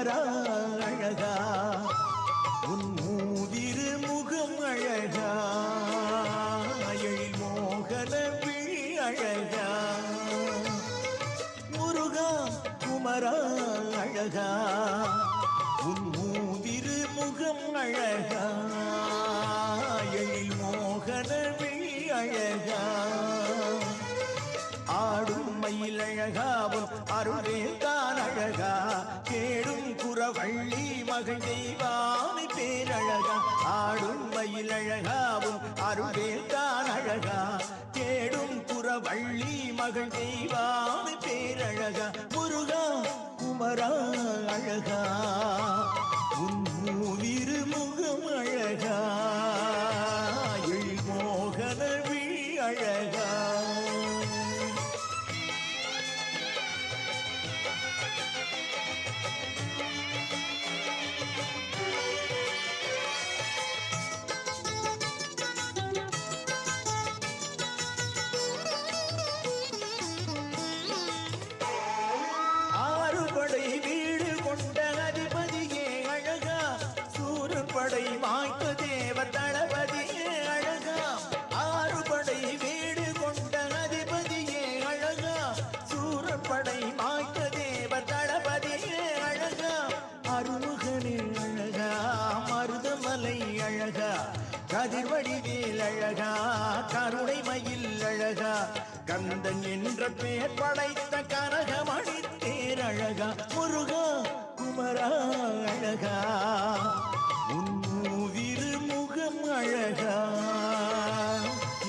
குமரா அழகா உன் மூதிரு முகம் அழகா எழில் மோகன விழி அழகா முருகா குமரா அழகா உன் மூதிரு முகம் அழகா எழில் மோகன விழி அழகா ஆடும் மயில் அழகாவும் அருளே தான் அழகா கேடும் குறவள்ளி மகள் தெய்வானை பேரழகா ஆடும் மயில் அழகாவும் அருளே தான் அழகா கேடும் குறவள்ளி மகள் தெய்வானை பேரழகா முருகா குமரா அழகா உன் மூவிரு முகம் அழகா எழில் மோகன விழி அழகா படை வாய்த்த தேவர் தளபதியே அழகா ஆறுபடை வீடு கொண்ட அதிபதியே அழகா சூரப்படை வாய்த்த தேவர் தளபதியே அழகா அருமுகனே அழகா மருதமலை அழகா கதிர்வடிவேல் அழகா கருணை மயில் அழகா கந்தன் என்ற பெயர் படைத்த கனகமணி தேர் அழகா முருகா குமரா அழகா உன்மூவிரு முகம் அழகா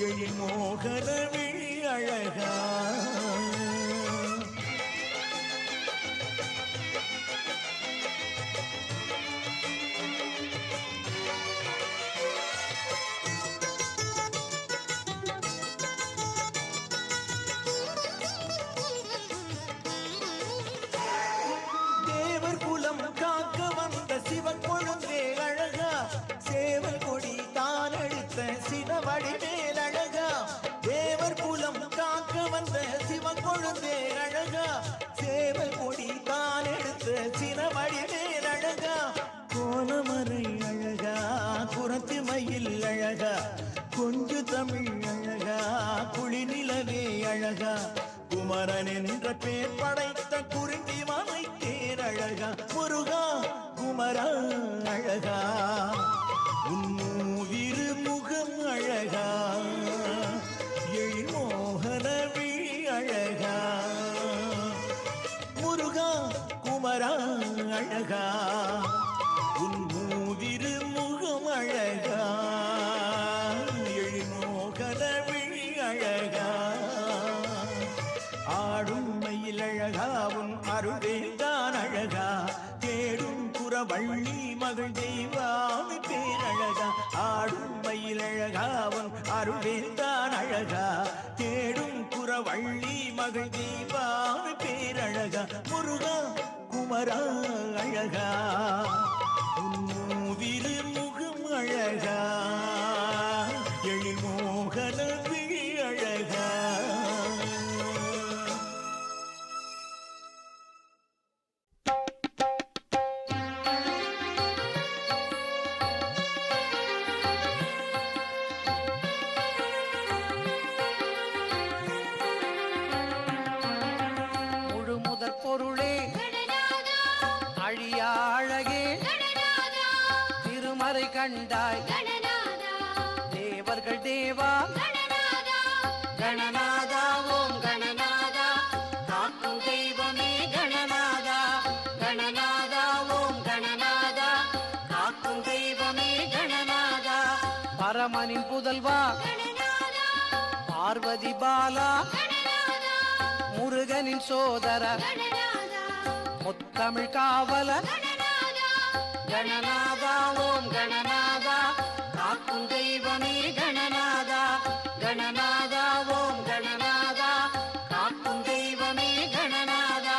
எழில் மோகன விழி அழகா தேவர் குலம் காக்க வந்த சிவன் கொழுந்தே அழகா சேவல் கொடி தான் எடுத்த சிவவடி மேல் அழகா தேவர் குலம் காக்க வந்த சிவன் கொழுந்தே அழகா சேவல் கொடி தான் எடுத்த சிவவடி மேல் அழகா கோலமறை அழகா குரத்து மயில் அழகா கொஞ்சு தமிழ் அழகா குளிநிலவே அழகா குமரன் என்ற பேர் படைத்த குறிஞ்சி மலை தேர் அழகா முருகா குமரா அழகா உன்மூவிரு முகம் அழகா எழில் மோகன விழி அழகா முருகா குமரா அழகா உன்மூவிரு முகம் அழகா எழில் மோகன விழி அழகா ஆடும் மயில் அழகா உன் அருள்வேல் தான் அழகா தேடும் குறவள்ளி மகள் தெய்வானை பேரழகா ஆடும் மயில் அழகா உன் அருள்வேல் தான் அழகா தேடும் குறவள்ளி மகள் தெய்வானை பேரழகா முருகா குமரா அழகா உன்மூவிரு முகம் அழகா எழில் மோகன விழி அழகா பொருளே அழியா அழகே திருமறை கண்டாய் தேவர்கள் தேவா கணநாதா ஓம் கணநாதா காக்கும் தெய்வமே கணநாதா கணநாதா ஓம் கணநாதா காக்கும் தெய்வமே கணநாதா பரமனின் புதல்வா பார்வதி பாலா முருகனின் சோதர முத்தமிழ் காவல கணநாதா ஓம் கணநாதா காக்கும் தெய்வமே கணநாதா கணநாதா ஓம் கணநாதா காக்கும் தெய்வமே கணநாதா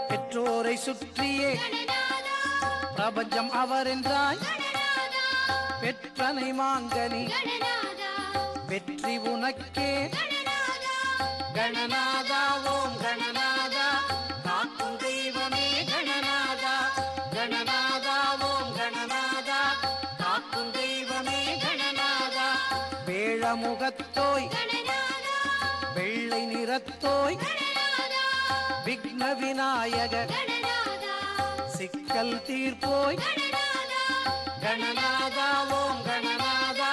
பெற்றோரை சுற்றியே பிரபஞ்சம் அவர் என்றாய் பெற்றனை மாங்கனி வெற்றி உனக்கே கணநாதா ஓம் கணநாதா காக்கும் தெய்வமே கணநாதா கணநாதா ஓம் கணநாதா காக்கும் தெய்வமே கணநாதா வேழமுகத்தோய் வெள்ளை நிறத்தோய் விக்ன விநாயகர் சிக்கல் தீர்ப்போய் கணநாதா ஓம் கணநாதா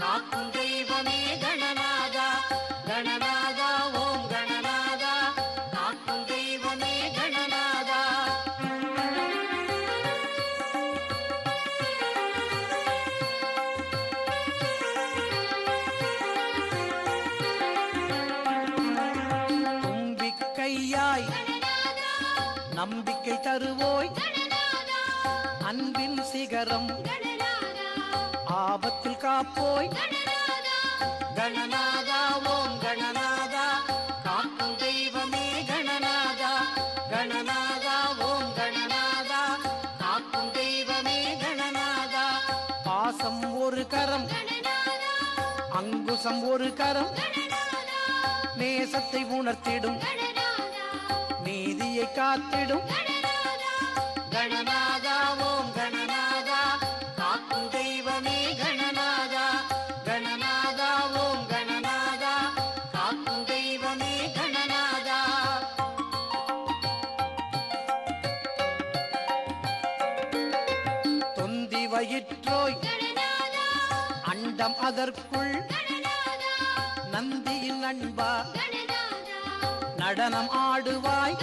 காக்கும் தெய்வமே கணநாதா கணநாதா ஓம் கணநாதா காக்கும் தெய்வமே கணநாதா தும்பிக்கையாய் நம்பிக்கை தருவோய் அன்பின் சிகரம் ஆபத்தில் காப்போய் கணநாதா ஓம் கணநாதா காக்கும் தெய்வமே கணநாதா கணநாதா ஓம் கணநாதா காக்கும் தெய்வமே கணநாதா பாசம் ஒரு கரம் அங்குசம் ஒரு கரம் நேசத்தை உணர்த்திடும் நீதியை காத்திடும் கணநாதா ஓம் கணநாதா காக்கும் தெய்வமே கணநாதா கணநாதா ஓம் கணநாதா காக்கும் தெய்வமே கணநாதா தொந்தி வயிற்றோய் அண்டம் அதற்குள் நந்தியின் அன்பா நடனம் ஆடுவாய்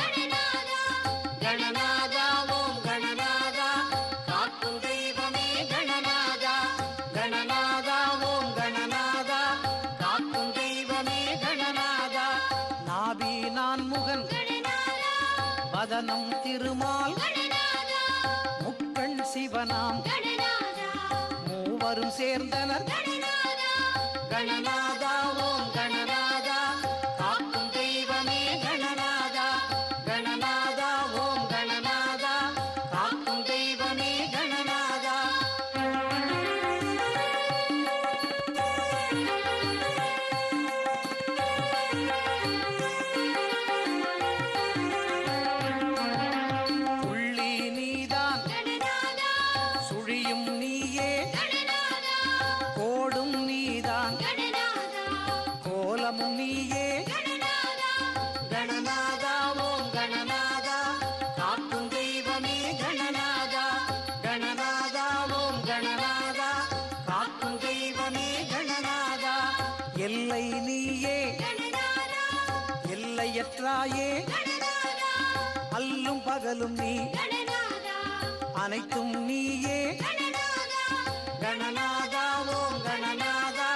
கணநாதா ஓம் கணநாதா காக்கும் தெய்வமே கணநாதா கணநாதா ஓம் கணநாதா காக்கும் தெய்வமே கணநாதா நாபி நான் முகன் வதனம் திருமால் முக்கண் சிவனாம் மூவரும் சேர்ந்தனர் கணநாதா ஓம் கணநாதா காக்கும் தெய்வமே கணநாதா கணநாதா ஓம் கணநாதா காக்கும் தெய்வமே கணநாதா புள்ளி நீதான் சுழியும் நீயே கோடும் நீதான் கோலமும் நீயே கணநாதா ஓம் கணநாதா காக்கும் தெய்வமே கணநாதா கணநாதா ஓம் கணநாதா காக்கும் தெய்வமே கணநாதா எல்லை நீயே எல்லையற்றாயே அல்லும் பகலும் நீ அனைத்தும் நீயே கணநாதா ஓம் கணநாதா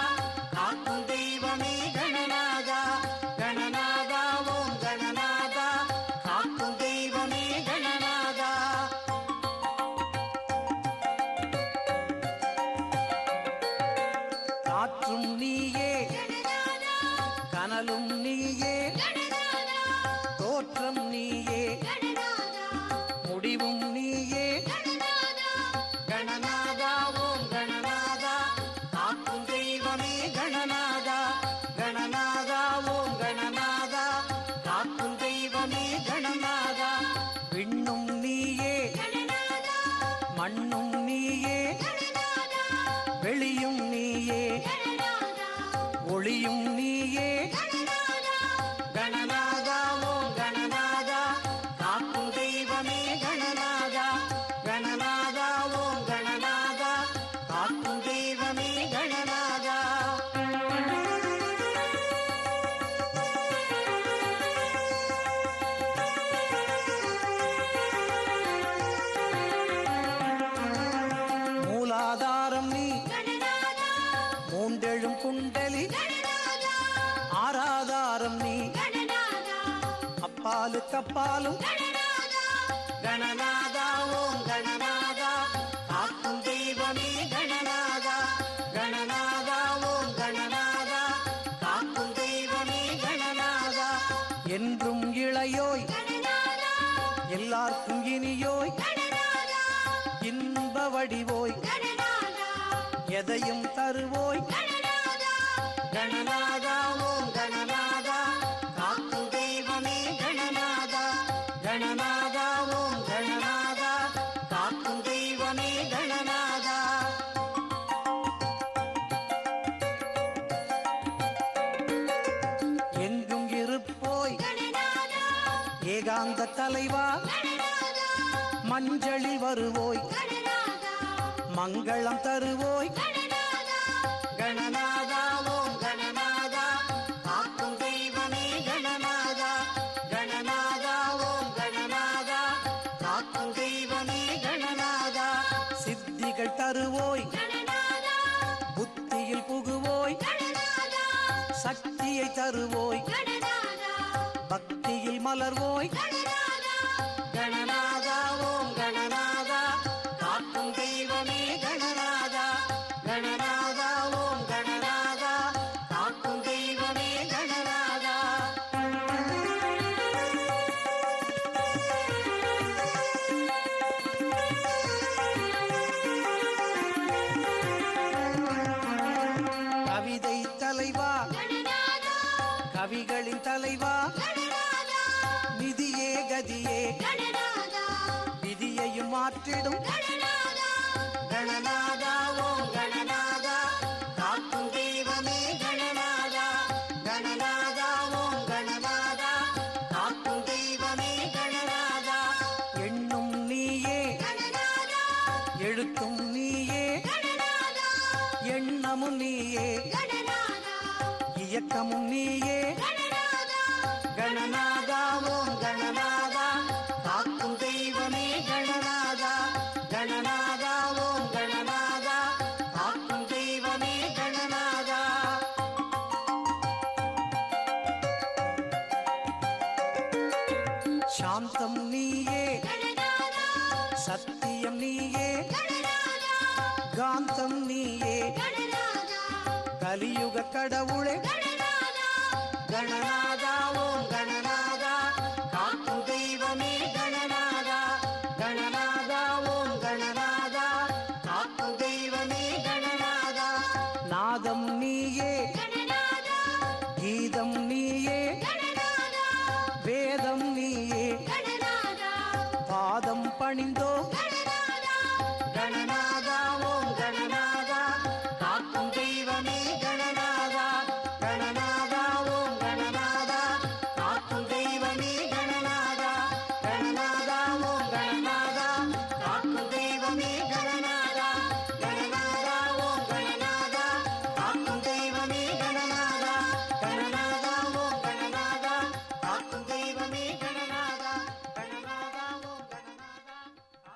காக்கும் தெய்வமே கணநாதா கணநாதா ஓம் கணநாதா காக்கும் தெய்வமே கணநாதா காற்றும் நீயே கனலும் நீயே தோற்றம் நீயே முடிவும் நீயே கணநாதா ஓம் கணநாதா காக்கும் தெய்வமே கணநாதா கணநாதா ஓம் கணநாதா காக்கும் தெய்வமே கணநாதா விண்ணும் நீயே மண்ணும் நீயே வெளியும் நீயே ஒளியும் நீயே கணநாதா ஓம் கணநாதா காக்கும் தெய்வமே கணநாதா கணநாதா ஓம் கணநாதா காக்கும் தெய்வமே கணநாதா மூலாதாரம் நீ மூண்டெழும் குண்டலி ஆராதாரம் நீ அப்பாலுக்கு அப்பாலும் கணநாதா ஓம் கணநாதா காக்கும் தெய்வமே கணநாதா கணநாதா ஓம் கணநாதா காக்கும் தெய்வமே கணநாதா என்றும் இளையோய் எல்லாருக்கும் இனியோய் இன்ப வடிவோய் எதையும் தருவோய் கணநாதா ஓம் கணநாதா சாந்த தலைவா கணநாதா மஞ்சளில் வருவோய் கணநாதா மங்களம் தருவோய் கணநாதா கணநாதா ஓம் கணநாதா காக்கும் தெய்வமே கணநாதா கணநாதா ஓம் கணநாதா காக்கும் தெய்வமே கணநாதா சித்திகள் தருவோய் கணநாதா புத்தியில் புகுவோய் கணநாதா சக்தியை தருவோய் கணநாதா பக்தியில் மலர்வோய் கணநாதா கணநாதா ஓம் கணநாதா காக்கும் தெய்வமே கணநாதா கணநாதா ஓம் கணநாதா காக்கும் தெய்வமே கணநாதா கவிதை தலைவா கணநாதா கவிகளின் தலைவா கணநாதா விதியே கதியே கணநாதா விதியையும் மாற்றிடும் கணநாதா கணநாதா ஓம் கணநாதா காக்கும் தெய்வமே கணநாதா கணநாதா ஓம் கணநாதா காக்கும் தெய்வமே கணநாதா எண்ணும் நீயே கணநாதா எழுத்தும் நீயே கணநாதா எண்ணமும் நீயே கணநாதா இயக்கமும் நீயே கணநாதா கணநாதா ஓம் கணநாதா காக்கும் தெய்வமே கணநாதா கணநாதா ஓம் கணநாதா காக்கும் தெய்வமே கணநாதா சாந்தம் நீயே கணநாதா சத்தியம் நீயே கணநாதா காந்தம் நீயே கணநாதா கலியுக கடவுளே கணநாதா கணநாதா ஓம் கணநாதா காக்கும் தெய்வமே கணநாதா கணநாதா ஓம் கணநாதா காக்கும் தெய்வமே கணநாதா நாதம் நீயே கணநாதா கீதம் நீயே கணநாதா வேதம் நீயே கணநாதா பாதம் பணிந்தோ கணநாதா கணநாதா ஓம் கணநாதா காக்கும் தெய்வமே கணநாதா கணநாதா ஓம் கணநாதா காக்கும் தெய்வமே கணநாதா கணநாதா ஓம் கணநாதா காக்கும் தெய்வமே கணநாதா கணநாதா ஓம் கணநாதா காக்கும் தெய்வமே கணநாதா கணநாதா ஓம் கணநாதா காக்கும் தெய்வமே கணநாதா கணநாதா ஓம் கணநாதா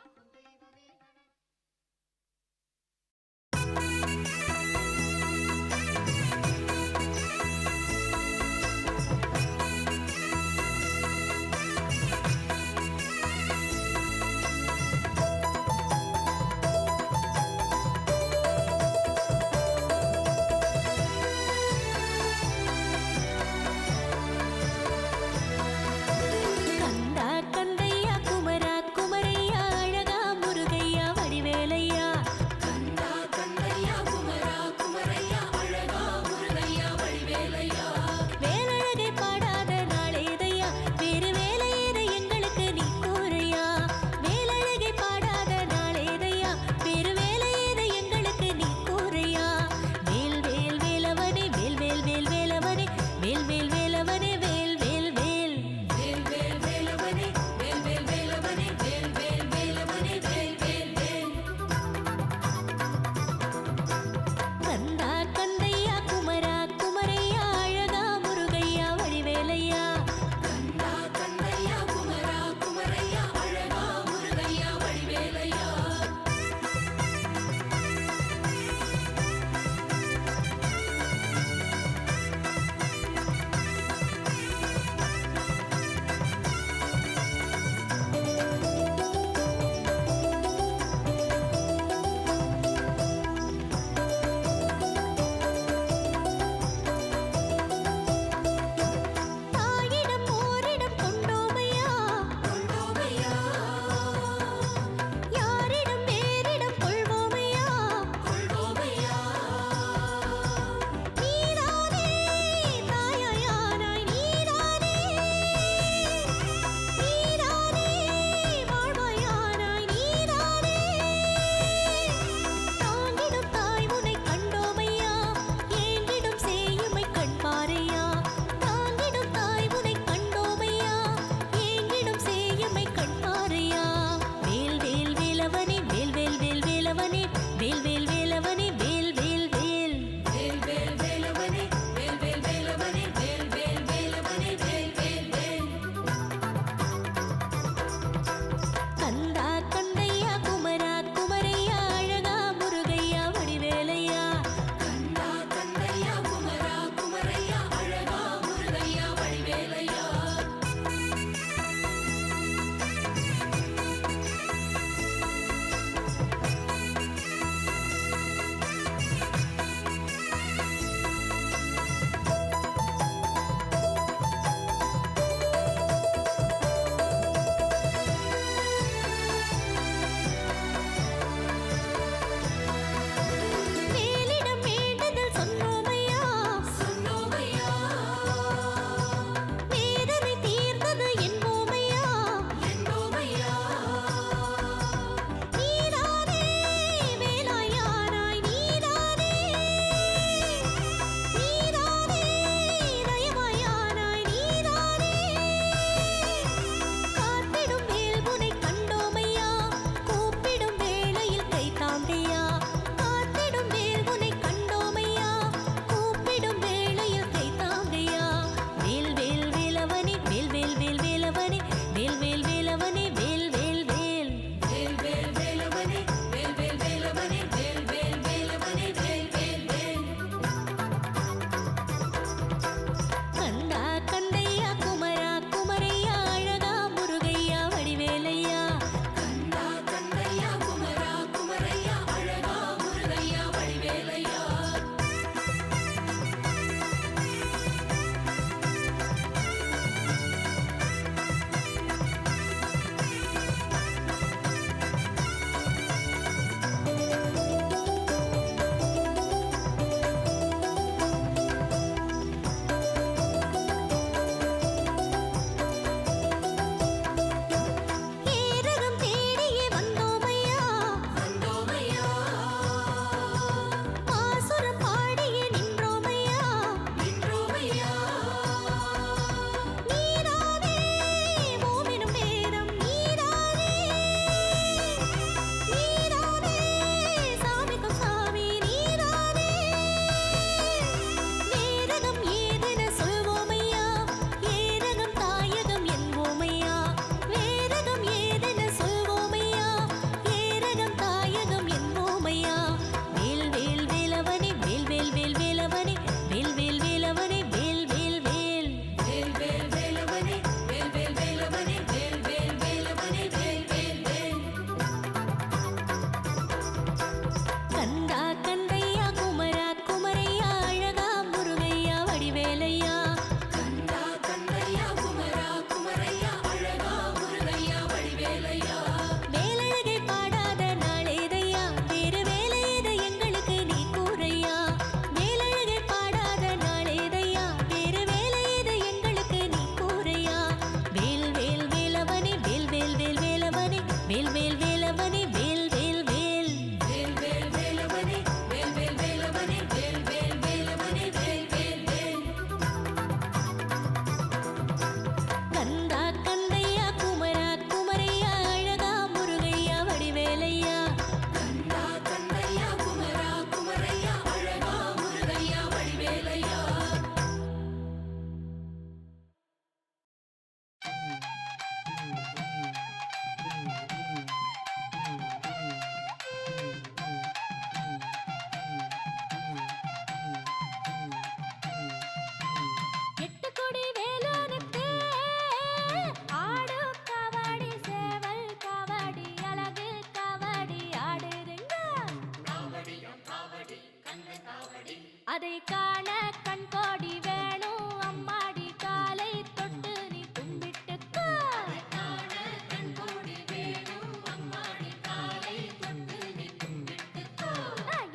அதை காண கண்கோடி வேணும் அம்மாடி காலை தொட்டு நீ கும்பிட்டுக்கோ. அதை காண கண்கோடி வேணும் அம்மாடி காலை தொட்டு நீ கும்பிட்டுக்கோ.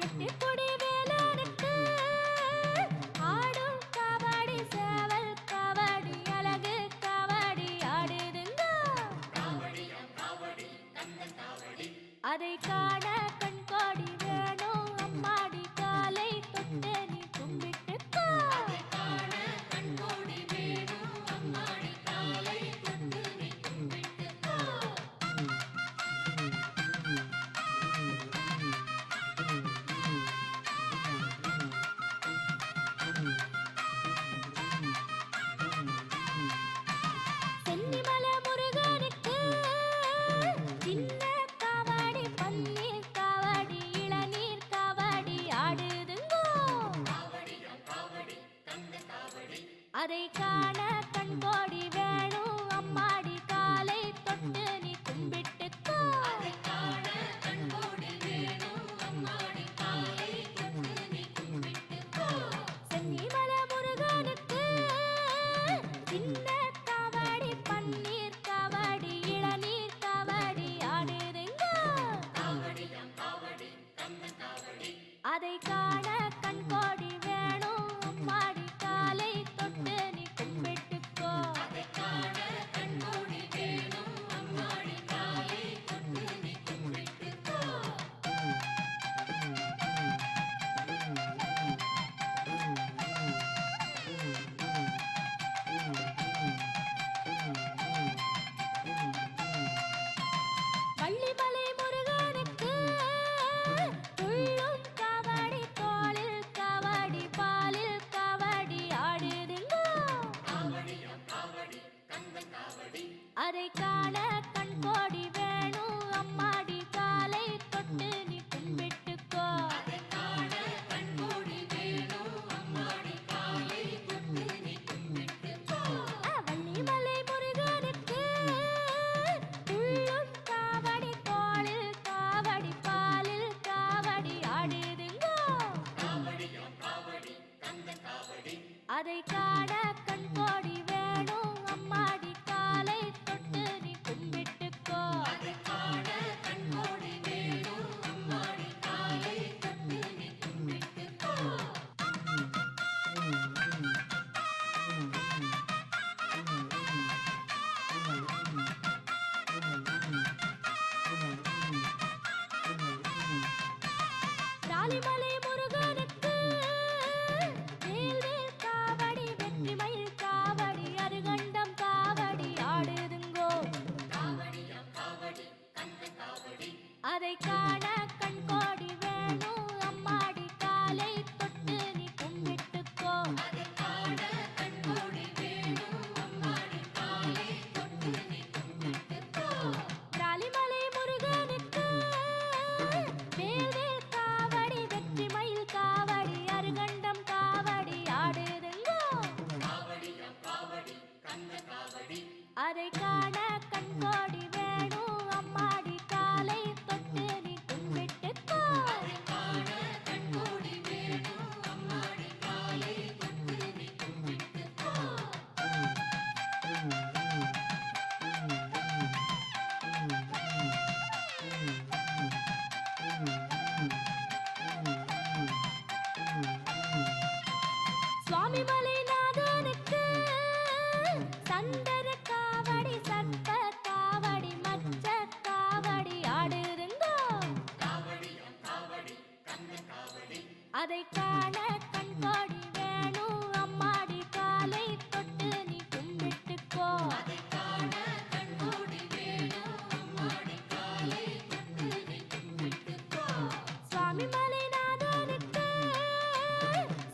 எட்டு கொடி வேலனுக்கு ஆடும் கபடி சேவல் கபடி அழகு கபடி ஆடுதுங்க. அதை காண கண்கோடி வேணும் அம்மாடி காலை தொட்டு நீ கும்பிட்டுக்கோ. அதை காண கண்கோடி வேணும் அம்மாடி காலை தொட்டு நீ கும்பிட்டுக்கோ. சென்னிமலை முருகனுக்கு சின்ன கபடி பன்னீர் கபடி இளநீர் கபடி ஆடுதுங்கோ. அதை காண கண்கோடி வேணும் அம்மாடி காலை தொட்டு நீ கும்பிட்டுக்கோ. அதை காண கண்கோடி வேணும் அம்மாடி காலை தொட்டு நீ கும்பிட்டுக்கோ. சென்னிமலை முருகனுக்கு சின்ன கபடி பன்னீர் கபடி இளநீர் கபடி ஆடுதுங்க. அதை காண கண்கோடி வேணும் அம்மாடி காலை தொட்டு நீ கும்பிட்டுக்கோ. அதை காண கண்கோடி வேணும் அம்மாடி காலை தொட்டு நீ கும்பிட்டுக்கோ. வள்ளிமலை முருகனுக்கு துள்ளும் கபடி தோளில் கபடி பாலில் கபடி ஆடுதுங்கோ. அதை காண கண்கோடி வேணும் அம்மாடி காலை தொட்டு நீ கும்பிட்டுக்கோ. அதை காண கண்கோடி வேணும் அம்மாடி காலை தொட்டு நீ கும்பிட்டுக்கோ. வள்ளிமலை முருகனுக்கு துள்ளும் கபடி தோளில் கபடி பாலில் கபடி ஆடுதுங்கோ. அதை காண கண்கோடி வேணும் அம்மாடி காலை தொட்டு நீ கும்பிட்டுக்கோ. அதை காண கண்கோடி வேணும் அம்மாடி காலை தொட்டு நீ கும்பிட்டுக்கோ. ராலிமலை முருகனுக்கு வேல்வேல் காவடி வெற்றிமயில் காவடி அருகண்டம் காவடி ஆடுதுங்கோ. அதை காண கண்கோடி வேணும் அம்மாடி காலை தொட்டு நீ கும்பிட்டுக்கோ. அதை காண கண்கோடி வேணும் அம்மாடி காலை தொட்டு நீ கும்பிட்டுக்கோ. ராலிமலை முருகனுக்கு வேல்வேல் காவடி வெற்றிமயில் காவடி அருகண்டம் காவடி ஆடுதுங்கோ. அதை காண கண்கோடி வேணும் அம்மாடி காலை தொட்டு நீ கும்பிட்டுக்கோ. அதை காண கண்கோடி வேணும் அம்மாடி காலை தொட்டு நீ கும்பிட்டுக்கோ. சுவாமிமலை நாதனுக்கு சந்தர காவடி சர்ப்ப காவடி மச்ச காவடி ஆடுதுங்கோ. அதை காண கண்கோடி வேணும் அம்மாடி காலை தொட்டு நீ கும்பிட்டுக்கோ. அதை காண கண்கோடி வேணும் அம்மாடி காலை தொட்டு நீ கும்பிட்டுக்கோ. சுவாமிமலை நாதனுக்கு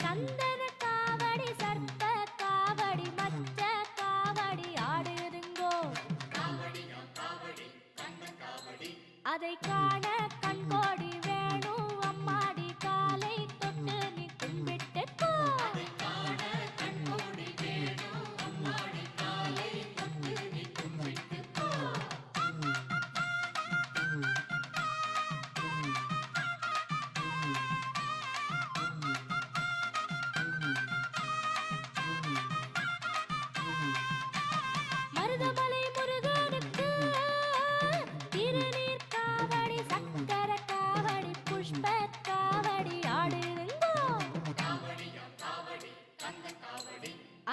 சந்தன காவடி சர்ப்ப காவடி மச்ச காவடி ஆடுதுங்கோ. அதை காண கண்கோடி வேணும் அம்மாடி காலை தொட்டு நீ கும்பிட்டுக்கோ. அதை காண கண்கோடி வேணும் அம்மாடி காலை தொட்டு நீ கும்பிட்டுக்கோ.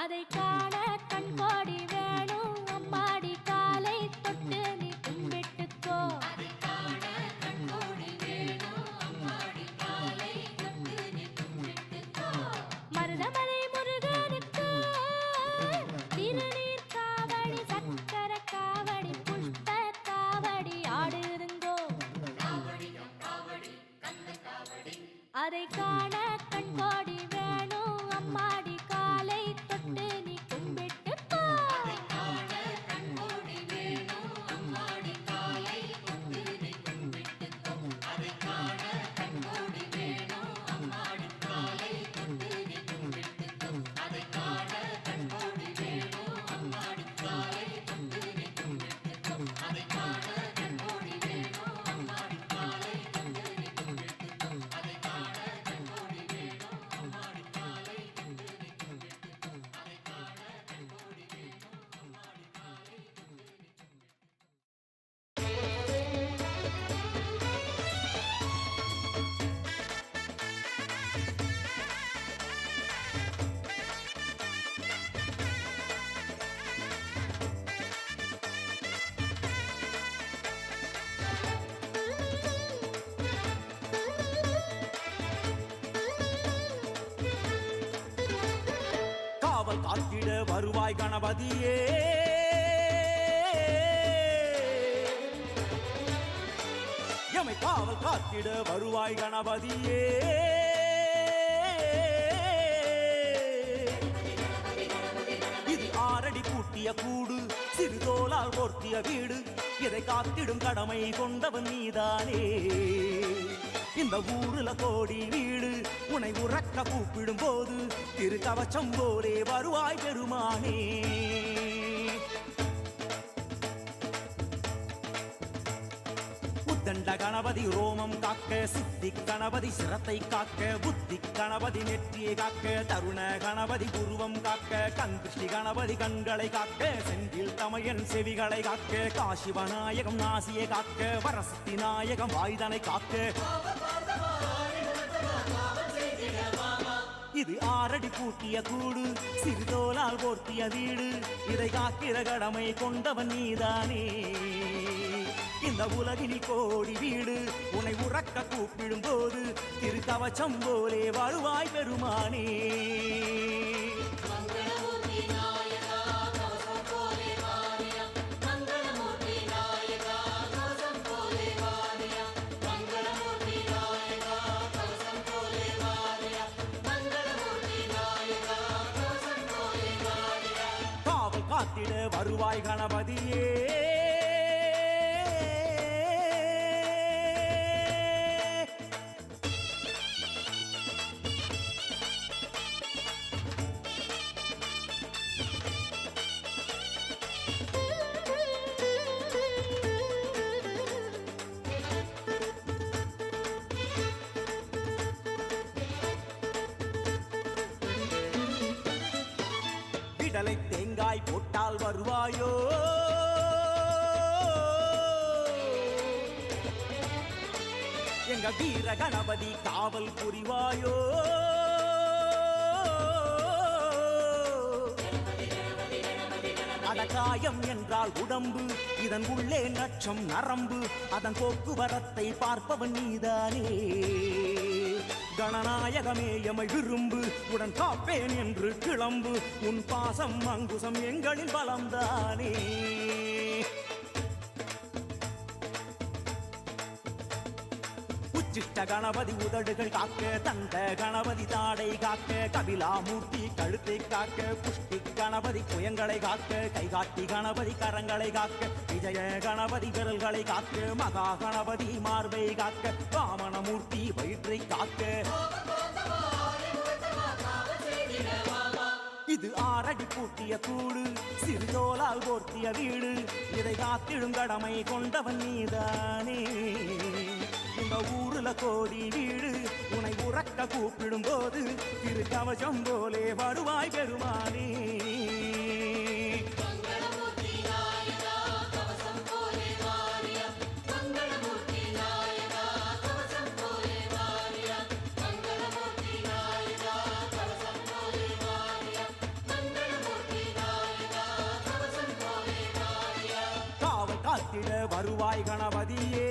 அதை காண கண்கோடி வேணும் அம்மாடி காலை தொட்டு நீ கும்பிட்டுக்கோ. மருதமலை முருகனுக்கு திருநீர் காவடி சக்கர காவடி புஷ்ப காவடி ஆடுதுங்கோ. அதை காண கண்கோடி வேணும் அம்மாடி காலை தொட்டு நீ கும்பிட்டுக்கோ. காவல் காத்திட வருவாய் கணபதியே, எமை காவல் காத்திட வருவாய் கணபதியே. இது ஆரடி கூட்டிய கூடு, சிறுதோலால் போர்த்திய வீடு, இதை காத்திடும் கடமை கொண்டவன் நீதானே. இந்த ஊருல கோடி வீடு, உனை உறக்க கூப்பிடும் போது திரு கவச்சம் போலே வருவாய் பெருமானே. உத்தண்ட கணபதி ரோமம் காக்க, சித்தி கணபதி சிரத்தை காக்க, புத்தி கணபதி நெற்றியை காக்க, தருண கணபதி உருவம் காக்க, கண்கிருஷ்டி கணபதி கண்களை காக்க, செந்தில் தமையன் செவிகளை காக்க, காசிவநாயகம் நாசியை காக்க, வரசக்தி நாயகம் வாய்தனை காக்க. இது ஆரடி பூட்டிய கூடு, சிறுதோலால் போர்த்திய வீடு, இதை காக்கிற கடமை கொண்டவன் நீதானே. இந்த உலகினில் கோடி வீடு, உன்னை உறக்க கூப்பிடும் போது திரு கவச்சம் போலே வருவாய் பெருமானே. காவல் காத்திட வருவாய் கணபதியே. விடலை தேங்காய் போட்டால் வருவாயோ, எங்க வீர கணபதி காவல் புரிவாயோ. அடகாயம் என்றால் உடம்பு, இதன் உள்ளே நட்சம் நரம்பு, அதன் போக்குவரத்தை பார்ப்பவன் நீதானே. கணநாயகமே எமை விரும்பு, உடன் காப்பேன் என்று கிளம்பு, உன் பாசம் அங்குசம் எங்களின் பலம்தானே. உச்சிஷ்ட கணபதி உதடுகள் காக்க, தண்ட கணபதி தாடை காக்க, கபிலாமூர்த்தி கழுத்தை காக்க, புஷ்டி கணபதி புயங்களை காக்க, கைகாட்டி கணபதி கரங்களை காக்க, விஜய கணபதி விரல்களை காக்க, மகா கணபதி மார்பை காக்க, வாமனமூர்த்தி வயிற்றை காக்க. இது ஆரடி பூட்டிய கூடு, சிறுதோலால் போர்த்திய வீடு, இதை காத்திடும் கடமை கொண்டவன் நீதானே. இந்த ஊருல கோடி வீடு, உனை உறக்க கூப்பிடும் போது திரு கவசம் போலே வருவாய் பெருமானே. வருவாய் கணபதியே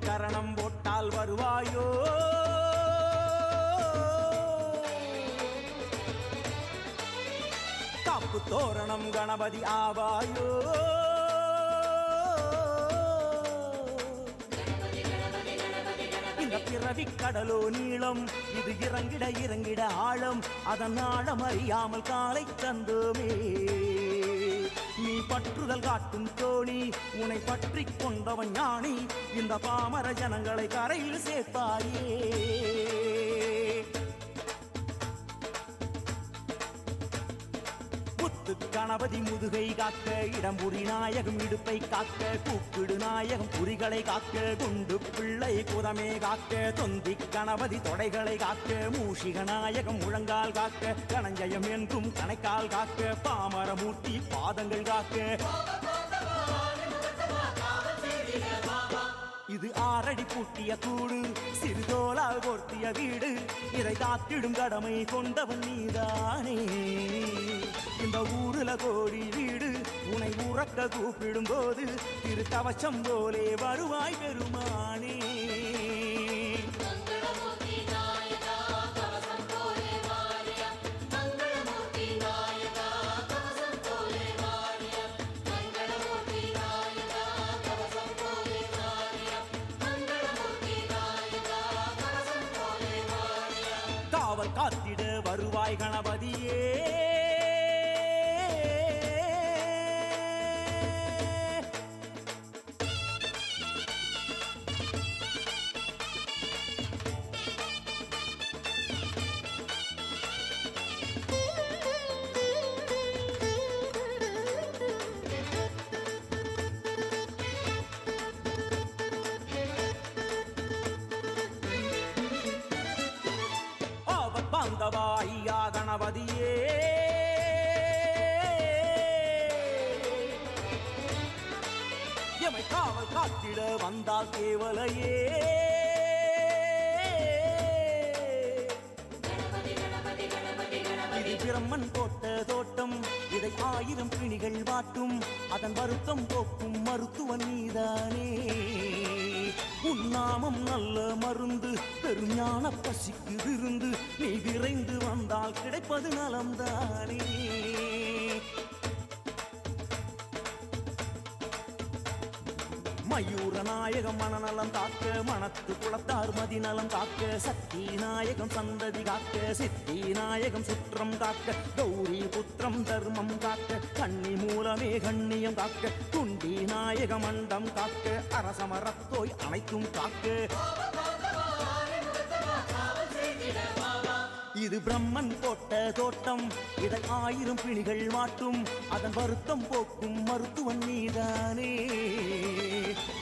கரணம் போட்டால் வருவாயோ காப்பு தோரணம் கணபதி ஆவாயோ இந்த பிறவி கடலோ நீளம் இது இறங்கிட இறங்கிட ஆழம் அதன் ஆழம் அறியாமல் காலை தந்தோமே நீ பற்றுதல் காட்டும் தோணி உன்னை பற்றி கொண்டவன் ஞானி இந்த பாமர ஜனங்களை கரையில் சேர்ப்பாயே முத்து கணபதி முதுகை காக்க இடம்புரி நாயகம் இடுப்பை காக்க கூப்பிடு நாயகம் புரிகளை காக்க குண்டு பிள்ளை குதமே காக்க தொந்தி கணபதி தொடைகளை காக்க மூஷிக நாயகம் முழங்கால் காக்க கணஞ்சயம் என்றும் கணைக்கால் காக்க பாமரமூர்த்தி பாதங்கள் காக்க இது ஆறடி பூட்டிய கூடு சிறுதோளால் போர்த்திய வீடு இதை காத்திடும் கடமை கொண்டவன் நீதானே இந்த ஊருல கோடி வீடு உனை உறக்க கூப்பிடும் போது திரு கவச்சம் போலே வருவாய் பெருமானே காவல் காத்திட வருவாய் கணபதியே பாந்தவாயா கணபதியே எமை காவல் காத்திட வந்தால் கேவலையே இது பிரம்மன் போட்ட தோட்டம் இதை 1000 பிணிகள் வாட்டும் அதன் வருத்தம் போக்கும் மருத்துவன் நீதானே உன்னாமம் நல்ல மருந்து பெருஞான பசிக்கு விருந்து நீ விரைந்து வந்தால் கிடைப்பது நலம்தானே மயூர நாயகம் மனநலம் காக்க மனத்து குளத்தார் மதிநலம் காக்க சக்தி நாயகம் சந்ததி காக்க சித்தி நாயகம் சுற்றம் காக்க கௌரி புத்திரம் தர்மம் காக்க கண்ணி மூலமே கண்ணியம் காக்க குண்டி நாயக மண்டம் காக்க அரசமரத்தோய் அனைத்தும் காக்க இது பிரம்மன் போட்ட தோட்டம் இதை 1000 பிணிகள் மாட்டும் அதன் வருத்தம் போக்கும் மருத்துவன் நீதானே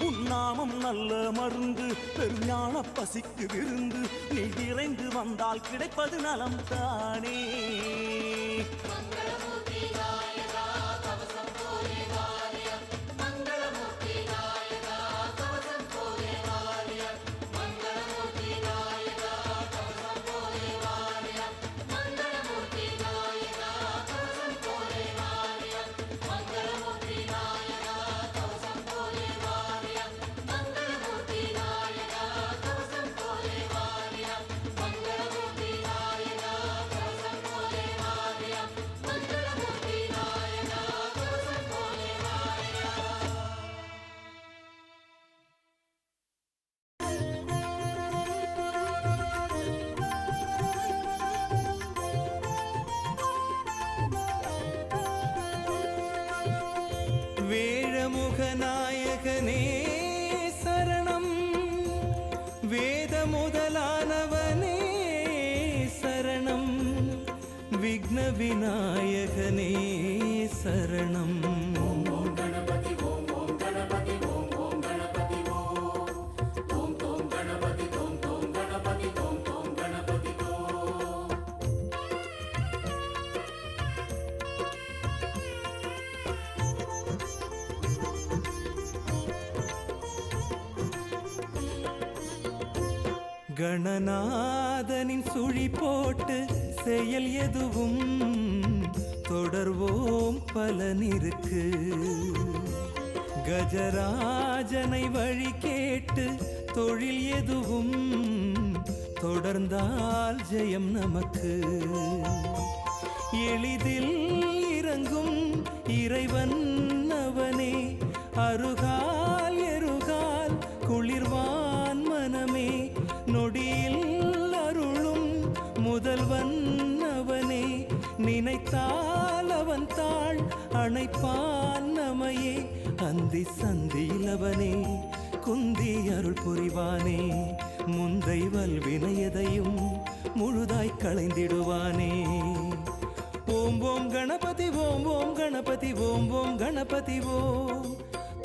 உன்னாமம் நல்ல மருந்து பெருஞான பசிக்கு விருந்து நீ விரைந்து வந்தால் கிடைப்பது நலம் தானே வேழமுகநாயகனே சரணம் வேத முதலானவனே சரணம் விக்ன விநாயகனே சரணம் ஓம் ஓம் கணபதி ஓம் ஓம் கணநாதனின் சுழி போட்டு செயல் எதுவும் தொடர்வோம் பலனிருக்கு. கஜராஜனை வழி கேட்டு தொழில் எதுவும் தொடர்ந்தால் ஜெயம் நமக்கு. எளிதில் இறங்கும் இறைவன் அவனே, அருகால் எருகால் குளிர்வான் மனமே, நொடியில் அருளும் முதல்வன் அவனே, நினைத்தால் அவன் தாள் அணைப்பான் நமையே, அந்தி சந்தியில் அவனே குந்தி அருள் புரிவானே, முந்தை வல்வினையதையும் முழுதாய் களைந்திடுவானே. ஓம் ஓம் கணபதி ஓம் ஓம் கணபதி ஓம் ஓம் கணபதி ஓம்.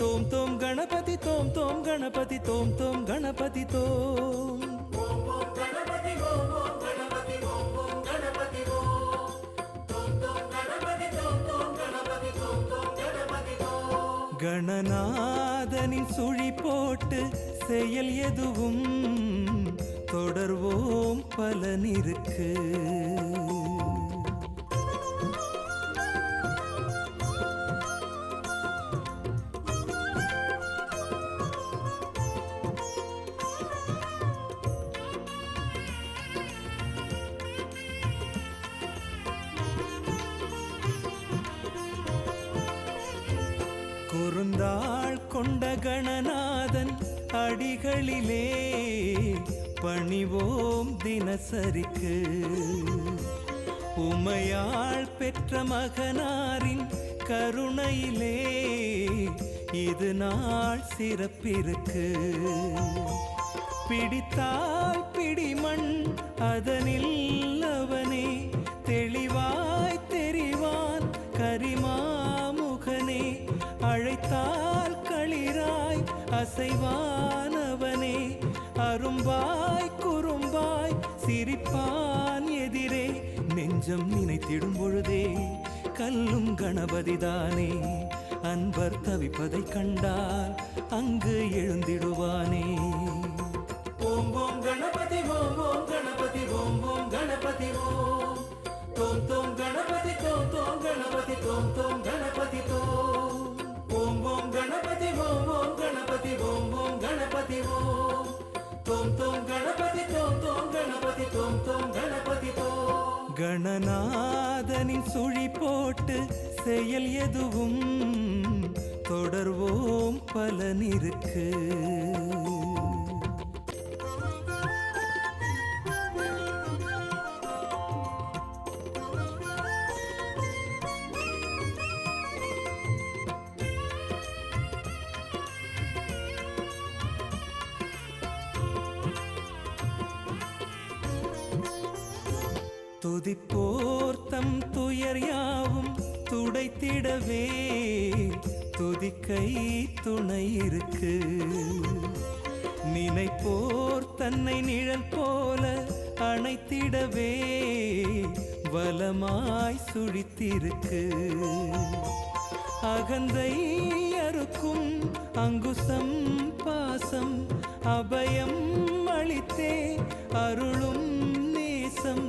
தோம் தோம் கணபதி தோம் தோம் கணபதி தோம் தோம் கணபதி தோம். கணநாதனின் சுழி போட்டு செயல் எதுவும் தொடர்வோம் பலனிருக்கு. குறுந்தாள் கொண்ட கணநாதன் அடிகளிலே பணிவோம் தினசரிக்கு. உமையாள் பெற்ற மகனாரின் கருணையிலே இது நாள் சிறப்பிருக்கு. பிடித்தால் பிடிமண் அதனில் அவனே, தெளிவாய் தெரிவான் கரிமாமுகனே, அழைத்தால் களிராய் அசைவானவனே, அரும்பாய் குறும்பாய் சிரிப்பான் எதிரே, நெஞ்சம் நினைத்திடும் பொழுதே கல்லும் கணபதிதானே, அன்பர் தவிப்பதை கண்டால் அங்கு எழுந்திடுவானே. ஓம் ஓம் கணபதி ஓம் ஓம் கணபதி ஓம் ஓம் கணபதி ஓம். தோம் தோம் கணபதி தோம் தோம் கணபதி தோம் தோம் கணபதி தோம். ஓம் ஓம் கணபதி ஓம் ஓம் கணபதி ஓம் ஓம் கணபதி ஓம். தோம் தோம் கணபதி தோம் தோம் கணபதி தோம் தோம் கணபதி தோம். கணநாதனின் சுழி போட்டு செயல் எதுவும் தொடர்வோம் பலனிருக்கு. துதிப்போர் தம் துயர் யாவும் துடைத்திடவே துதிக்கை துணை இருக்கு. நினைப்போர் தன்னை நிழல் போல அணைத்திடவே வலமாய் சுழித்திருக்கு. அகந்தை அறுக்கும் அங்குசம் பாசம் அபயம் அளித்தே அருளும் நேசம்,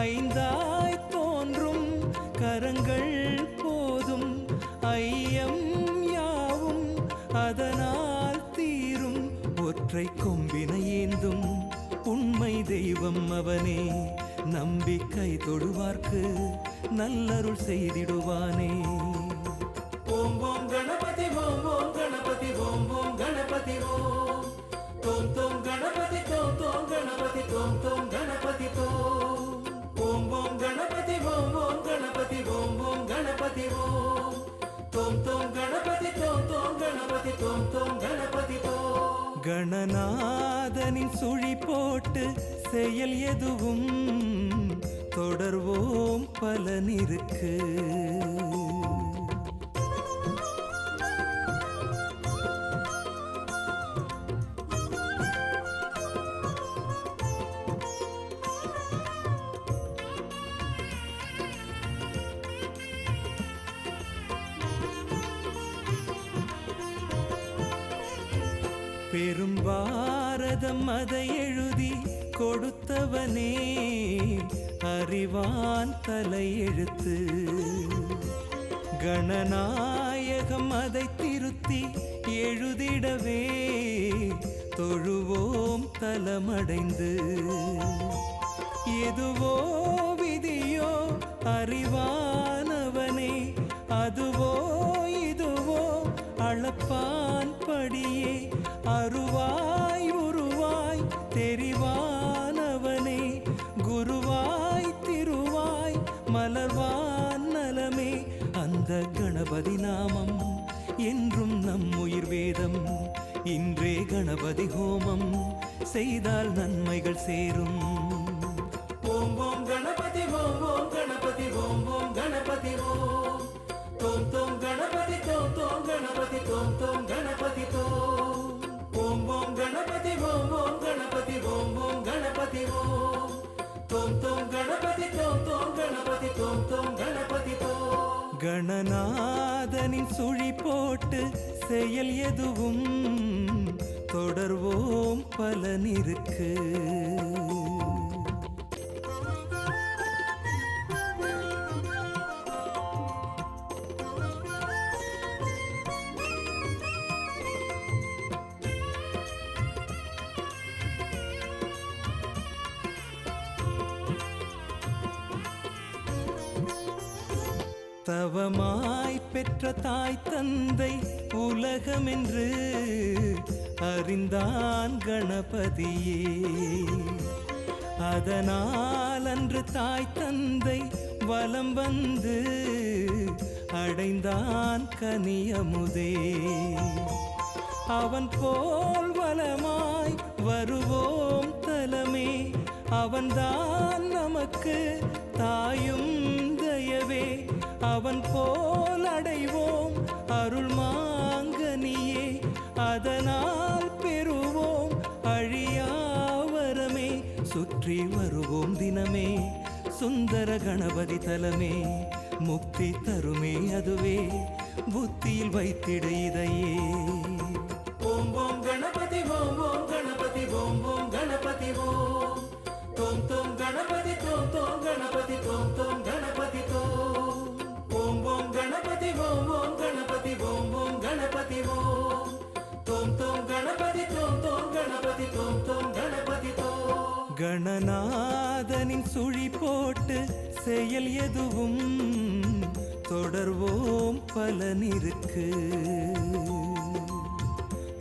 ஐந்தாய் தோன்றும் கரங்கள் போதும், ஐயம் யாவும் அதனால் தீரும், ஒற்றை கொம்பினை ஏந்தும் உண்மை தெய்வம் அவனே, நம்பிக்கை தொடுவார்க்கு நல்லருள் செய்திடுவானே. ஓம் ஓம் கணபதி ஓம் ஓம் கணபதி ஓம் ஓம் கணபதி ஓம். தோம் தோம் கணபதி தோம் தோம் கணபதி தோம் தோம் கணபதி தோம். ஓம் ஓம் கணபதி ஓம் ஓம் கணபதி ஓம் ஓம் கணபதி ஓம். தோம் தோம் கணபதி தோம் தோம் கணபதி தோம் தோம் கணபதி தோம். கணநாதனின் சுழி போட்டு செயல் எதுவும் தொடர்வோம் பலனிருக்கு. பெரும் பாரதம் அதை எழுதி அறிவானவனே அறிவான் தலையெழுத்து கணநாயகம் அதை திருத்தி எழுதிடவே தொழுவோம் தலமடைந்து எதுவோ விதியோ அறிவானவனே அதுவோ இதுவோ அளப்பான் படியே அருவாய் உருவாய் தெரிவானவனே குருவாய் திருவாய் மலர்வான் நலமே அந்த கணபதி நாமம் என்றும் நம் உயிர் வேதம் இன்றே கணபதி ஹோமம் செய்தால் நன்மைகள் சேரும் ஓம் ஓம் கணபதி ஓம் ஓம் கணபதி ஓம் ஓம் கணபதி ஓம் தோம் தோம் கணபதி தோம் தோம் கணபதி தோம் தோம் கணபதி தோம் ஓம் ஓம் கணபதி ஓம் ஓம் கணபதி ஓம் ஓம் கணபதி ஓம் தோம் தோம் கணபதி தோம் தோம் கணபதி தோம் தோம் கணபதி தோம் கணநாதனின் சுழி போட்டு செயல் எதுவும் தொடர்வோம் பலனிருக்கு தவமாய் பெற்ற தாய் தந்தை உலகமென்று அறிந்தான் கணபதியே அதனால் அன்று தாய் தந்தை வலம் வந்து அடைந்தான் கனியமுதே அவன் போல் வலமாய் வருவோம் தலமே அவன்தான் நமக்கு தாயும் தயவே அவன் போல் அடைவோம் அருள் மாங்கனியே அதனால் பெறுவோம் அழியாவரமே சுற்றி வருவோம் தினமே சுந்தர கணபதி தலமே முக்தி தருமே அதுவே புத்தியில் வைத்திட இதையே ஓம் ஓம் கணபதி ஓம் ஓம் கணபதி ஓம் ஓம் கணபதி ஓம் தோம் தோம் கணபதி தோம் தோம் கணபதி தோம் தோம் கணபதி தோம் ஓம் ஓம் கணபதி ஓம் ஓம் கணபதி ஓம் ஓம் கணபதி ஓம் தோம் தோம் கணபதி தோம் தோம் கணபதி தோம் தோம் கணபதி தோம் கணநாதனின் சுழி போட்டு செயல் எதுவும் தொடர்வோம் பலனிருக்கு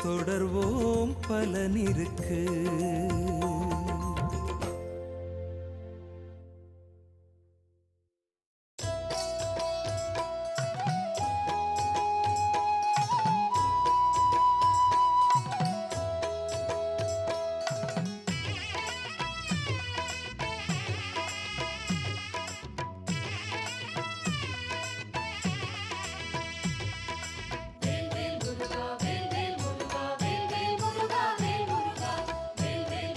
தொடர்வோம் பலனிருக்கு வேல் வேல் முருகா வேல் வேல் முருகா வேல் வேல் முருகா வேல் வேல்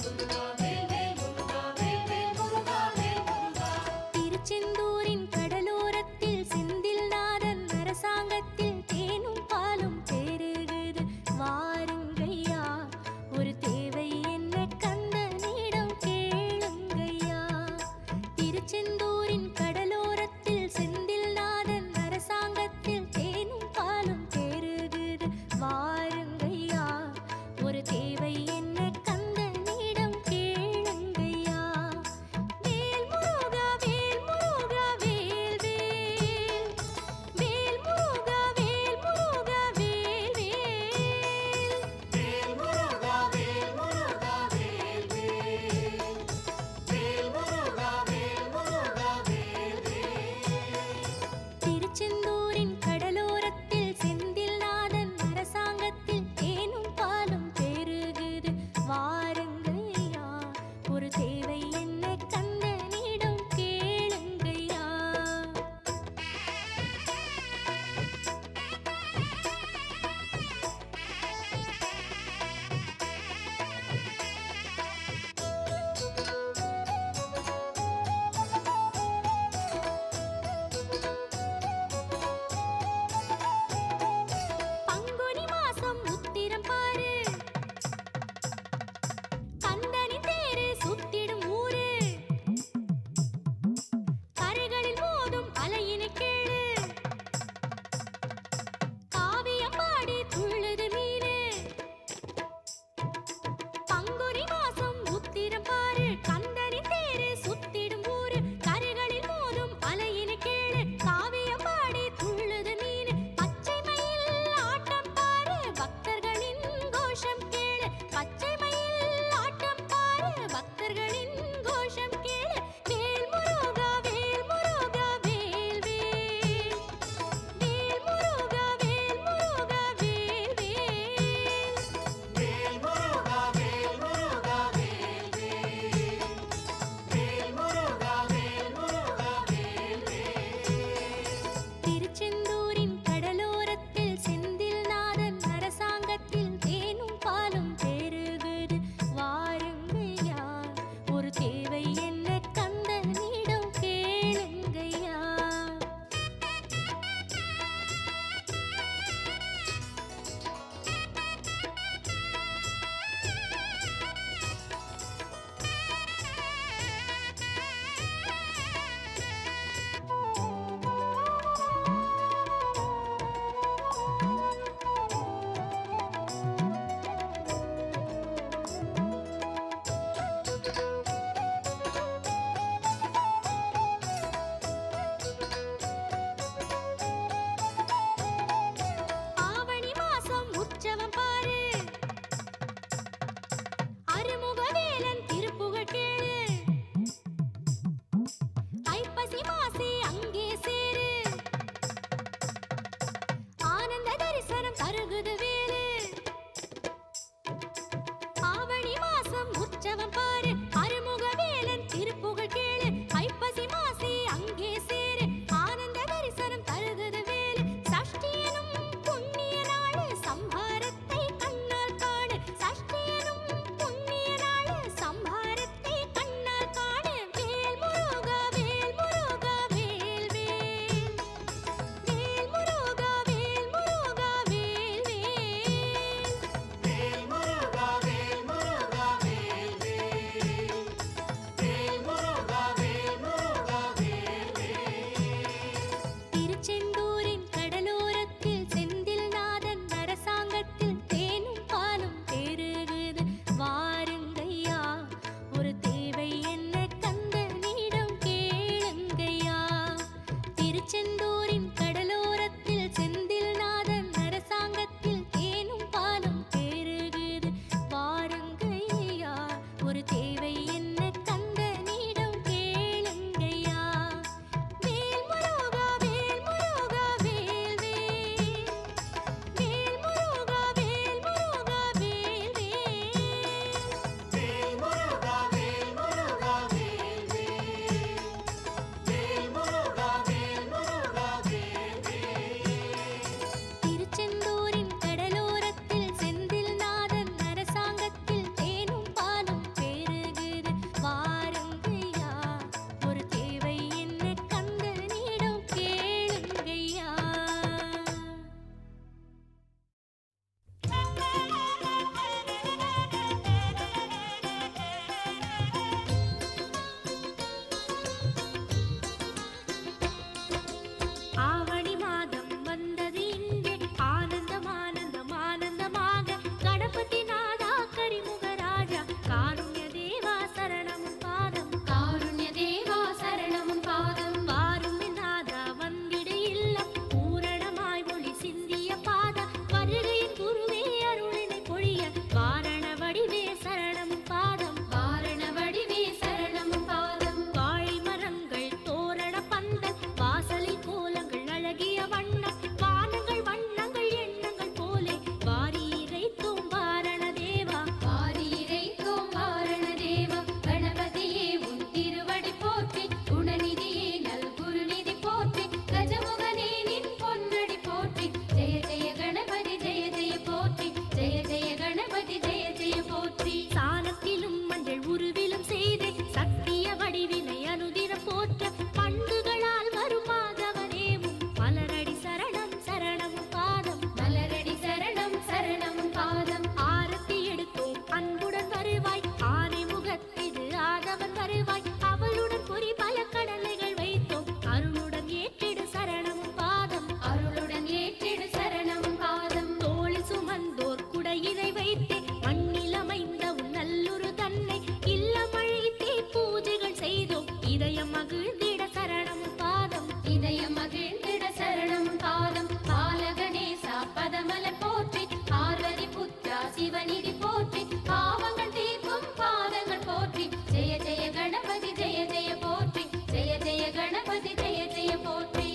ஆண்டவன் வருவாய் அவளுடன் பொறி பல கடலைகள் வைத்தோம் அருளுடன் ஏற்றிடு சரணமும் பாதம் அருளுடன் ஏற்றிடு சரணமும் பாதம் தோளில் சுமந்தோர் குடையினை வைத்தே மண்ணில் அமைந்த உன் நல்லுரு தன்னை இல்லம் அழைத்தே பூஜைகள் செய்தோம் இதயம் மகிழ்ந்திட சரணமும் பாதம் இதயம் மகிழ்ந்திட சரணமும் பாதம் பாலகணேசா பதமல போற்றி பார்வதி புத்ரா சிவநிதி போற்றி பாவங்கள் தீர்க்கும் பாதங்கள் போற்றி ஜெய ஜெய கணபதி ஜெய ஜெய போற்றி ஜெய ஜெய கணபதி ஜெய ஜெய போற்றி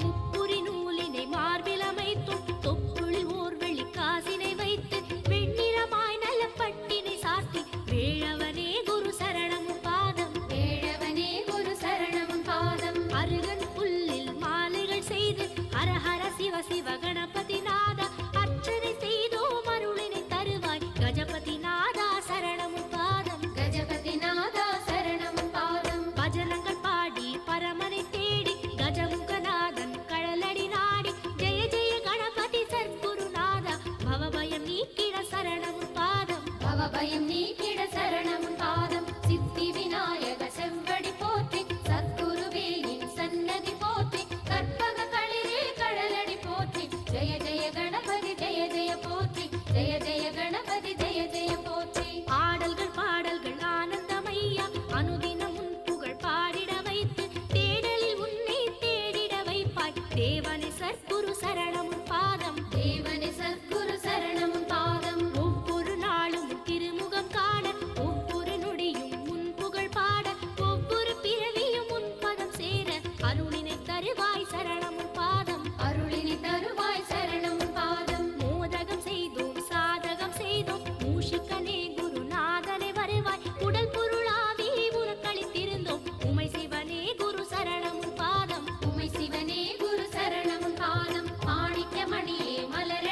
முப்புரி நூலினை மார்பில் அமைத்தும் தொப்புளில் ஓர் வெள்ளி காசினை வைத்து வெண்ணிறமாய் நல்ல பட்டினை சாத்தி வேழவனே குரு சரணமும் பாதம் வேழவனே குரு சரணமும் பாதம் அருகன் புல்லில் மாலைகள் செய்து ஹரஹர சிவ சிவ கணபதி நாதா அர்ச்சனை செய்தோம் அருளினை தருவாய் கஜபதி நாதா சரணமும் பாதம் கஜபதி நாதா சரணமும் பாதம் பஜனங்கள் பாடி பரமனை தேடி கஜமுகநாதன் கழலடி நாடி ஜெய ஜெய கணபதி சத்குருநாதா பவபயம் நீக்கிட சரணமும் பாதம் பவபயம் நீக்கிட சரணமும் பாதம் சித்தி விநாயக செவ்வடி போற்றி சத்குருவேயின் சன்னதி போற்றி கற்பக களிரே கடலடி போற்றி ஜெய ஜெய கணபதி ஜெய ஜெய போற்றி ஜெய ஜெய கணபதி ஜெய ஜெய போற்றி ஆடல்கள் பாடல்கள் ஆனந்தமையா அனுதினம் உன் புகழ் பாடிட வைத்து தேடலில் உன்னை தேடிட வைப்பாய் தேவனை சத்குரு சரணமும் பாதம் தேவனை சத்குரு சரணமும் பாதம் ஒவ்வொரு நாளும் உன் திருமுகம் காண ஒவ்வொரு நொடியும் உன் புகழ் பாட ஒவ்வொரு பிறவியும் உன் பதம் சேர அருளினை தருவாய் சரணமும் பாதம் அருளினை தருவாய் சரணமும் பாதம் மோதகம் செய்தோம் சாதகம் செய்தோம் மூஷிக்கனே குருநாதனை வருவாய் உடல் பொருளாவி உனக்களித்திருந்தோம் உமை சிவனே குரு சரணமும் பாதம் உமை சிவனே குரு சரணமும் பாதம் மாணிக்க மணியே மலர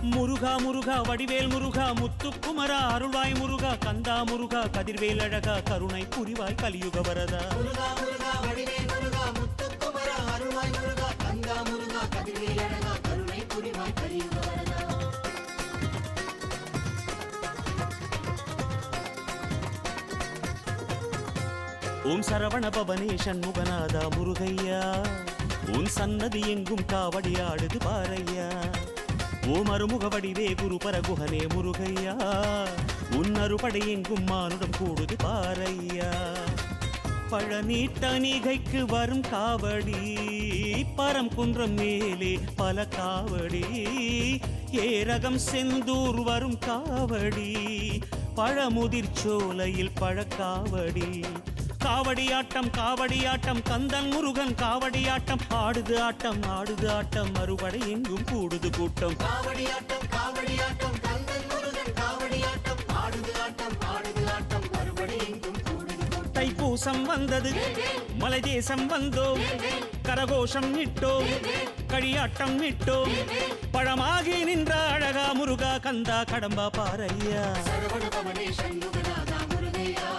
முருகா முருகா வடிவேல் முருகா முத்துக்குமரா அருள்வாய் முருகா கந்தா முருகா கதிர்வேல் அழகா கருணை புரிவாய் கலியுக வரதா. முருகா முருகா வடிவேல் முருகா முத்துக்குமரா அருள்வாய் முருகா கந்தா முருகா கதிர்வேல் அழகா கருணை புரிவாய் கலியுக வரதா. ஓம் சரவண பவனே சண்முகநாதா முருகையா உன் சன்னதி எங்கும் காவடி ஆடுது பாரையா. ஓம் அருமுக வடிவே குரு பரகுஹனே முருகையா உன் அறுபடை எங்கும் மானுடம் கூடுது பாரையா. பழனி தணிகைக்கு வரும் காவடி பரம் குன்றம் மேலே பல காவடி ஏரகம் செந்தூர் வரும் காவடி பழமுதிர் சோலையில் பழக்காவடி. காவடியாட்டம் காவடியாட்டம் கந்தன் முருகன் காவடியாட்டம் ஆடுது ஆட்டம் ஆடுது ஆட்டம் மறுபடை எங்கும் கூடுது கூட்டம். காவடியாட்டம் காவடியாட்டம் கந்தன் முருகன் காவடியாட்டம் ஆடுது ஆட்டம் ஆடுது ஆட்டம் மறுபடி எங்கும் கூடுது கூட்டம். தைப்பூசம் வந்தது மலை தேசம் வந்தோம் கரகோஷம் இட்டோம் களியாட்டம் இட்டோம் பழமாகி நின்ற அழகா முருகா கந்தா கடம்பா பாரையா. சரவண பவனே சண்முகநாதா முருகையா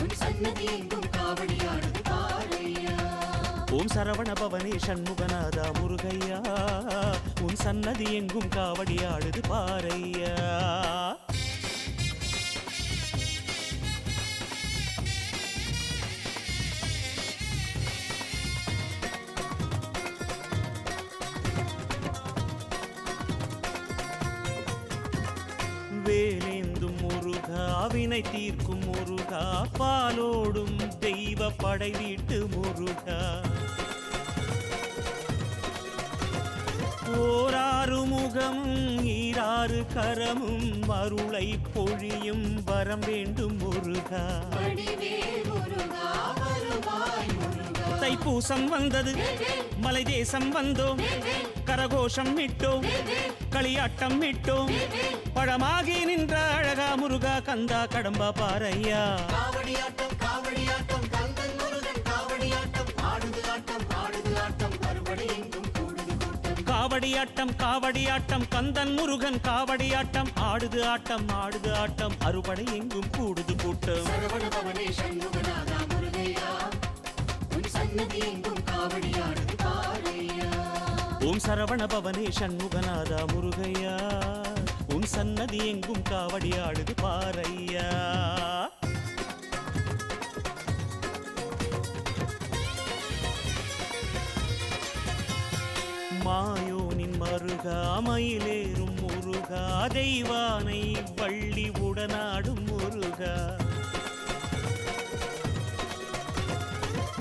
உன் சன்னதி எங்கும் காவடி ஆடுது பாரையா. ஓம் சரவண பவனே சண்முகநாதா முருகையா உன் சன்னதி எங்கும் காவடி ஆடுது பாரையா. வேலேந்தும் முருகா வினை தீர்க்கும் முருகா பாலோடும் தெய்வ படை வீட்டு முருகா. ஓராறு முகமும் ஈராறு கரமும் அருளை பொழியும் வரம் வேண்டும் முருகா. வடிவேல் முருகா வருவாய் முருகா. தைப்பூசம் வந்தது மலை தேசம் வந்தோம் கரகோஷம் இட்டோம் களியாட்டம் இட்டோம் பழமாகி நின்ற அழகா முருகா கந்தா கடம்பா பாரையா. காவடியாட்டம் காவடியாட்டம் கந்தன் முருகன் காவடியாட்டம் ஆடுது ஆட்டம் ஆடுது ஆட்டம் மறுபடி எங்கும் கூடுது கூட்டம். காவடியாட்டம் காவடியாட்டம் கந்தன் முருகன் காவடியாட்டம் ஆடுது ஆட்டம் ஆடுது ஆட்டம் அறுபடை எங்கும் கூடுது கூட்டம். சரவண பவனே சண்முகநாதா முருகையா உன் சன்னதி எங்கும் காவடி ஆடுது பாரையா. ஓம் சரவண பவனே சண்முகநாதா முருகையா உன் சன்னதி எங்கும் காவடி ஆடுது பாரையா. மாயோனின் மருகா மயிலேறும் முருகா தெய்வானை வள்ளி உடனாடும் முருகா.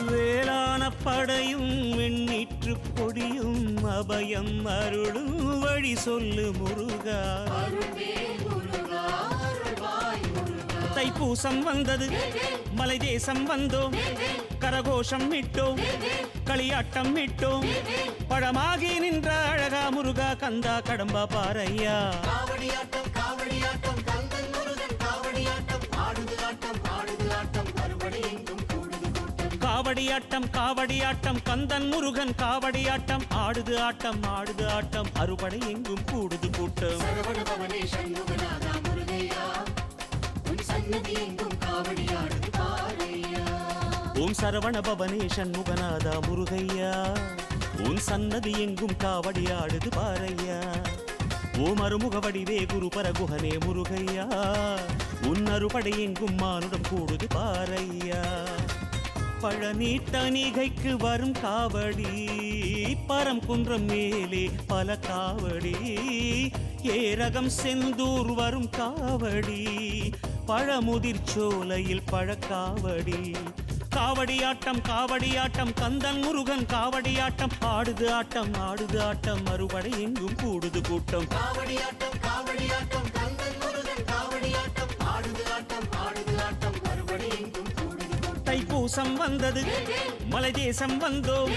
வேளான படையும் வெண்ணீற்று பொடியும் அபயம் அருளும் வழி சொல்லு முருகா. அருள்வேல் முருகா அருள்வாய் முருகா. தைப்பூசம் வந்தது மலை தேசம் வந்தோம் கரகோஷம் இட்டோம் களியாட்டம் இட்டோம் பழமாகி நின்ற அழகா முருகா கந்தா கடம்பா பாரையா. காவடியாட்டம் காவடியாட்டம் கந்தன் முருகன் காவடியாட்டம் ஆடுது ஆட்டம் ஆடுது ஆட்டம் மறுபடி எங்கும் கூடுது கூட்டம். காவடியாட்டம் காவடியாட்டம் கந்தன் முருகன் காவடியாட்டம் ஆடுது ஆட்டம் ஆடுது ஆட்டம் அறுபடை எங்கும் கூடுது கூட்டம். சரவண பவனே சண்முகநாதா முருகையா உன் சன்னதி எங்கும் காவடி ஆடுது பாரையா. ஓம் சரவண பவனே சண்முகநாதா முருகையா உன் சன்னதி எங்கும் காவடி ஆடுது பாரையா. ஓம் அருமுக வடிவே குரு பரகுஹனே முருகையா உன் அறுபடை எங்கும் மானுடம் கூடுது பாரையா. பழனி தணிகைக்கு வரும் காவடி பரம் குன்றம் மேலே பல காவடி ஏரகம் செந்தூர் வரும் காவடி பழமுதிர் சோலையில் பழக்காவடி. காவடியாட்டம் காவடியாட்டம் கந்தன் முருகன் காவடியாட்டம் ஆடுது ஆட்டம் ஆடுது ஆட்டம் மறுபடை எங்கும் கூடுது கூட்டம். காவடியாட்டம் காவடியாட்டம் கந்தன் முருகன் காவடியாட்டம் ஆடுது ஆட்டம் ஆடுது ஆட்டம் மறுபடி எங்கும் கூடுது கூட்டம். தைப்பூசம் வந்தது மலை தேசம் வந்தோம்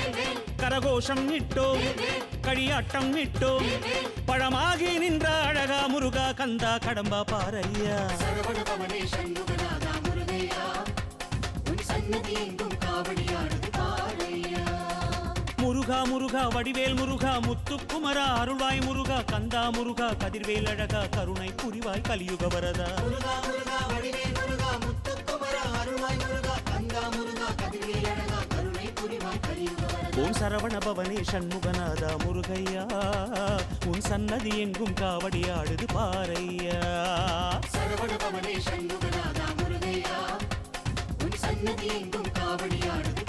கரகோஷம் இட்டோம் களியாட்டம் இட்டோம் பழமாகி நின்ற அழகா முருகா கந்தா கடம்பா பாரையா. சரவண பவனே சண்முகநாதா முருகையா உன் சன்னதி எங்கும் காவடி ஆடுது பாரையா. முருகா முருகா வடிவேல் முருகா முத்துக்குமரா அருள்வாய் முருகா கந்தா முருகா கதிர்வேல் அழகா கருணை புரிவாய் கலியுக வரதா முருகா முருகா வடிவேல் முருகா முத்துக்குமரா அருள்வாய் முருகா கந்தா முருகா கதிர்வேல் அழகா கருணை புரிவாய் கலியுக வரதா ஓம் சரவண பவனே சண்முகநாதா முருகையா உன் சன்னதி எங்கும் காவடி ஆடுது பாரையா சரவண பவனே சண்முகநாதா முருகையா உன் சன்னதி எங்கும் காவடியாடுது